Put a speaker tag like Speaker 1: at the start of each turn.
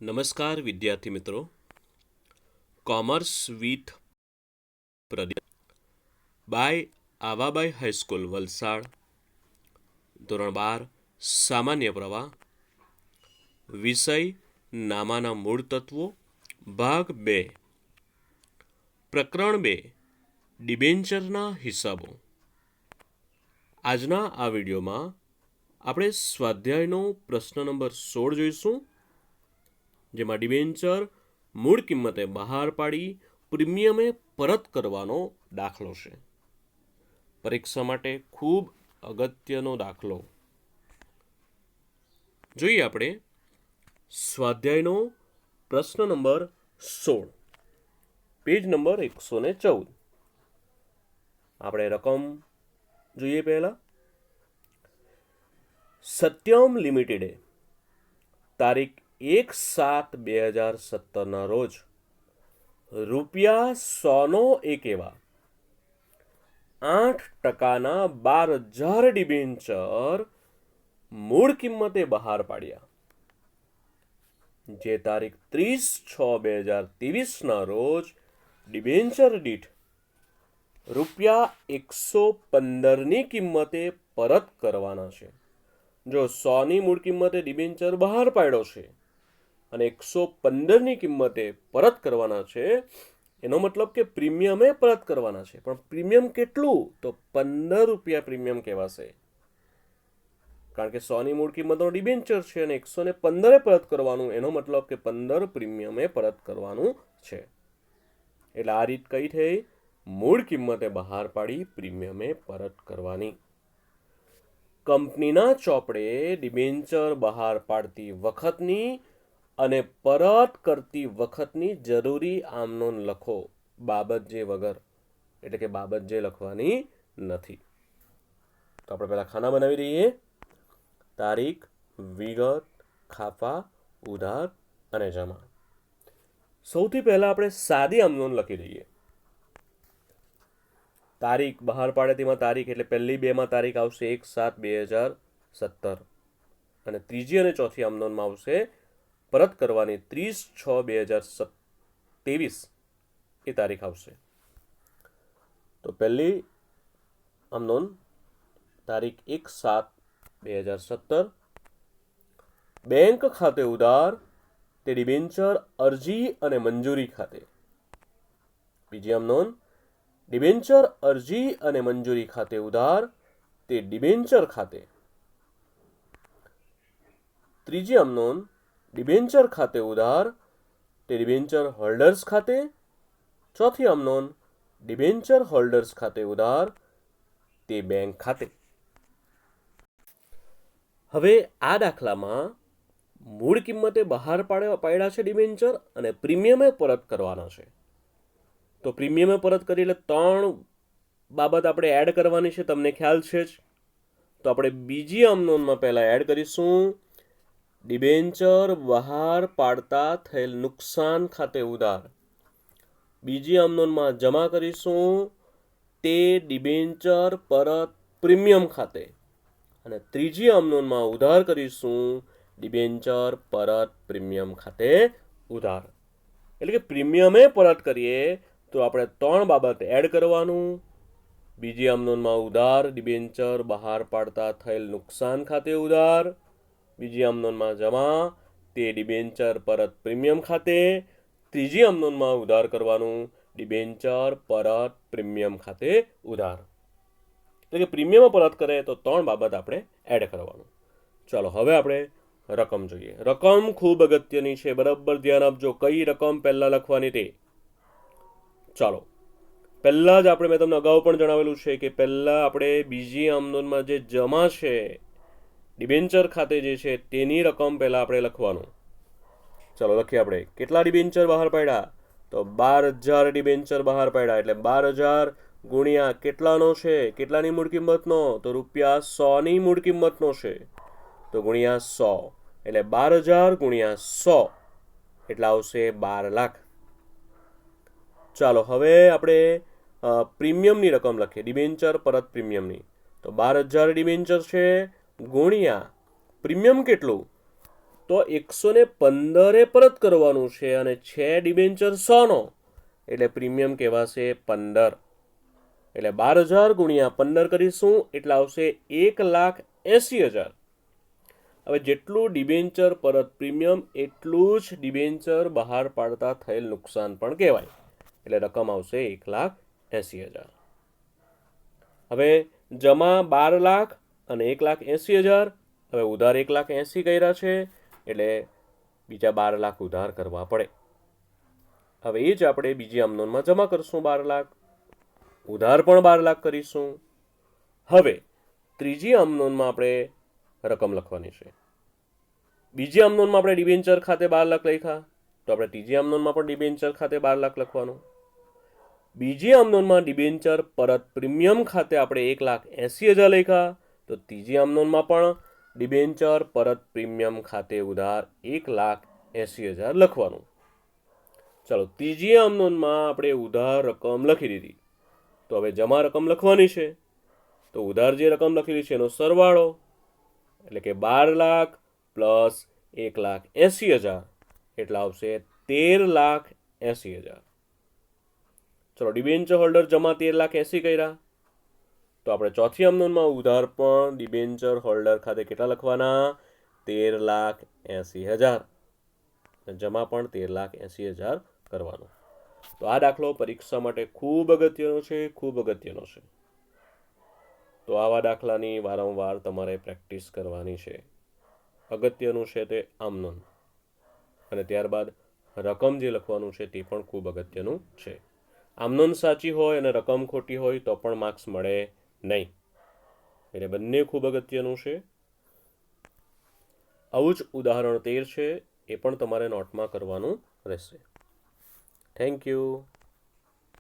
Speaker 1: નમસ્કાર વિદ્યાર્થી મિત્રો. Commerce with Pradeep by Avabai high school Valsad, ધોરણ 12, સામાન્ય પ્રવાહ, વિષય નામાના મૂળ તત્વો, ભાગ 2, પ્રકરણ 2, ડિબેન્ચરના હિસાબો. આજના આ વિડીયોમાં આપણે સ્વાધ્યાયનો પ્રશ્ન નંબર 16 જોઈશું, જેમાં ડિબેન્ચર મૂળ કિંમતે બહાર પાડી પ્રીમિયમે પરત કરવાનો દાખલો છે. પરીક્ષા માટે ખૂબ અગત્યનો દાખલો. જોઈએ આપણે સ્વાધ્યાયનો પ્રશ્ન નંબર 16, પેજ નંબર 114. આપણે રકમ જોઈએ. પહેલા સત્યમ લિમિટેડે તારીખ 1/7/2017 રોજ ₹100 એક એવા 8% 12,000 ડિબેન્ચર મૂળ કિંમતે બહાર પાડ્યા, જે તારીખ 30/6/2023 રોજ ડિબેન્ચર દીઠ ₹115 કિંમતે પરત કરવાના છે. જો 100 મૂળ કિંમતે ડિબેન્ચર બહાર પાડ્યો છે અને 115 કિંમતે પરત કરવાના છે, એનો મતલબ કે પ્રીમિયમે પરત કરવાના છે. પણ પ્રીમિયમ કેટલું? તો ₹15 પ્રીમિયમ કહેવાશે, કારણ કે 100 મૂળ કિંમતનો ડિબેન્ચર છે અને 115 પરત કરવાનું, એનો મતલબ કે 15 પ્રીમિયમે પરત કરવાનું છે. એટલે આ રીત કઈ થઈ? મૂળ કિંમતે બહાર પાડી પ્રીમિયમે પરત કરવાની. કંપનીના ચોપડે ડિબેન્ચર બહાર પાડતી વખતની અને પરત કરતી વખતની જરૂરી આમનોંધ લખો, બાબત જે વગર. એટલે કે બાબત જે લખવાની નથી. તો આપણે પહેલા ખાના બનાવી દઈએ. તારીખ, વિગત, ખાપા, ઉધાર અને જમા. સૌથી પહેલા આપણે સાદી આમનોંધ લખી દઈએ. તારીખ બહાર પાડે તેમાં તારીખ એટલે પહેલી બેમાં તારીખ આવશે 1/7/2017 અને ત્રીજી અને ચોથી આમનોંધમાં આવશે પરત કરવાની 30/6/2023 એ તારીખ આવશે. તો પહેલી આમનોંધ તારીખ 1/7/2017, બેંક ખાતે ઉધાર તે ડિબેન્ચર અરજી અને મંજૂરી ખાતે. બીજી આમનોંધ ડિબેન્ચર અરજી અને મંજૂરી ખાતે ઉધાર તે ડિબેન્ચર ખાતે. ત્રીજી આમનોંધ ડિબેન્ચર ખાતે ઉધાર તે ડિબેન્ચર હોલ્ડર્સ ખાતે. ચોથી આમનોંધ ડિબેન્ચર હોલ્ડર્સ ખાતે ઉધાર તે બેંક ખાતે. હવે આ દાખલામાં મૂળ કિંમતે બહાર પાડ્યા છે ડિબેન્ચર અને પ્રીમિયમે પરત કરવાના છે. તો પ્રીમિયમે પરત કરી એટલે 3 બાબત આપણે એડ કરવાની છે, તમને ખ્યાલ છે જ. તો આપણે બીજી આમનોંધમાં પહેલા એડ કરીશું ડિબેન્ચર બહાર પાડતા થયેલ નુકસાન ખાતે ઉધાર. બીજી આમનોંધમાં જમા કરીશું તે ડિબેન્ચર પરત પ્રીમિયમ ખાતે. અને ત્રીજી આમનોંધમાં ઉધાર કરીશું ડિબેન્ચર પરત પ્રીમિયમ ખાતે ઉધાર. એટલે કે પ્રીમિયમે પરત કરીએ તો આપણે 3 બાબત એડ કરવાનું. બીજી આમનોંધમાં ઉધાર ડિબેન્ચર બહાર પાડતા થયેલ નુકસાન ખાતે ઉધાર. બીજી આમનોંધમાં જમા તે ડિબેન્ચર પરત પ્રીમિયમ ખાતે. ત્રીજી આમનોંધમાં ઉધાર કરવાનું ડિબેન્ચર પરત પ્રીમિયમ ખાતે ઉધાર. એટલે કે પ્રીમિયમ પરત કરે તો 3 બાબત આપણે એડ કરવાનું. ચાલો હવે આપણે રકમ જોઈએ. રકમ ખૂબ અગત્યની છે, બરાબર ધ્યાન આપજો. કઈ રકમ પહેલા લખવાની તે. ચાલો પહેલા જ આપણે, મેં તમને અગાઉ પણ જણાવેલું છે કે પહેલા આપણે બીજી આમનોંધમાં જે જમા છે ડિબેન્ચર ખાતે જે છે તેની રકમ પહેલા આપણે લખવાનું. ચાલો લખીએ આપણે. કેટલા ડિબેન્ચર બહાર પાડ્યા? તો 12,000 ડિબેન્ચર બહાર પાડ્યા. એટલે 12,000 ગુણ્યા કેટલાનો છે? કેટલાની મૂળ કિંમતનો? તો ₹100ની મૂળ કિંમતનો છે. તો ગુણ્યા 100 એટલે 12,000 ગુણ્યા 100 એટલે આવશે 12 લાખ. ચાલો હવે આપણે પ્રીમિયમની રકમ લખીએ, ડિબેન્ચર પરત પ્રીમિયમની. તો 12,000 ડિબેન્ચર છે ગુણ્યા પ્રીમિયમ કેટલું? તો 115 પરત કરવાનું છે અને છે ડિબેન્ચર 100નો, એટલે પ્રીમિયમ કહેવાશે 15. એટલે 12,000 ગુણ્યા 15 કરીશું એટલે આવશે 1,80,000. હવે જેટલું ડિબેન્ચર પરત પ્રીમિયમ એટલું જ ડિબેન્ચર બહાર પાડતા થયેલ નુકસાન પણ કહેવાય. એટલે રકમ આવશે 1,80,000. હવે જમા 12 લાખ અને 1,80,000. હવે ઉધાર 1,80,000 કર્યા છે એટલે બીજા 12 લાખ ઉધાર કરવા પડે. હવે એ જ આપણે બીજી આમનોંધમાં જમા કરશું 12 લાખ, ઉધાર પણ 12 લાખ કરીશું. હવે ત્રીજી આમનોંધમાં આપણે રકમ લખવાની છે. બીજી આમનોંધમાં આપણે ડિબેન્ચર ખાતે 12 લાખ લખ્યા, તો આપણે ત્રીજી આમનોંધમાં પણ ડિબેન્ચર ખાતે 12 લાખ લખવાનું. બીજી આમનોંધમાં ડિબેન્ચર પરત પ્રીમિયમ ખાતે આપણે 1,80,000 લખ્યા, તો ત્રીજી આમનોંધમાં પણ ડિબેન્ચર પરત પ્રીમિયમ ખાતે ઉધાર 1,80,000 લખવાનું. ચાલો, ત્રીજી આમનોંધમાં આપણે ઉધાર રકમ લખી દીધી, તો હવે જમા રકમ લખવાની છે. તો ઉધાર જે રકમ લખેલી છે એનો સરવાળો, એટલે કે 12 લાખ પ્લસ 1,80,000 એટલે આવશે 13,80,000. ચલો, ડિબેન્ચર હોલ્ડર જમા 13,80,000 કર્યા, તો આપણે ચોથી આમનોંધમાં ઉધાર પણ ડિબેન્ચર હોલ્ડર ખાતે કેટલા લખવાના? 13,80,000. જમા પણ 13,80,000 કરવાનો. તો આ દાખલો પરીક્ષા માટે ખૂબ અગત્યનો છે, ખૂબ અગત્યનો છે. તો આવા દાખલાની વારંવાર તમારે પ્રેક્ટિસ કરવાની છે. અગત્યનું છે તે આમનોંધ, અને ત્યારબાદ રકમ જે લખવાનું છે તે પણ ખૂબ અગત્યનું છે. આમનોંધ સાચી હોય અને રકમ ખોટી હોય તો પણ માર્ક્સ મળે નહીં, એટલે બંને ખૂબ અગત્યનું છે. આવું જ ઉદાહરણ 13 છે, એ પણ તમારે નોટમાં કરવાનું રહેશે. Thank you.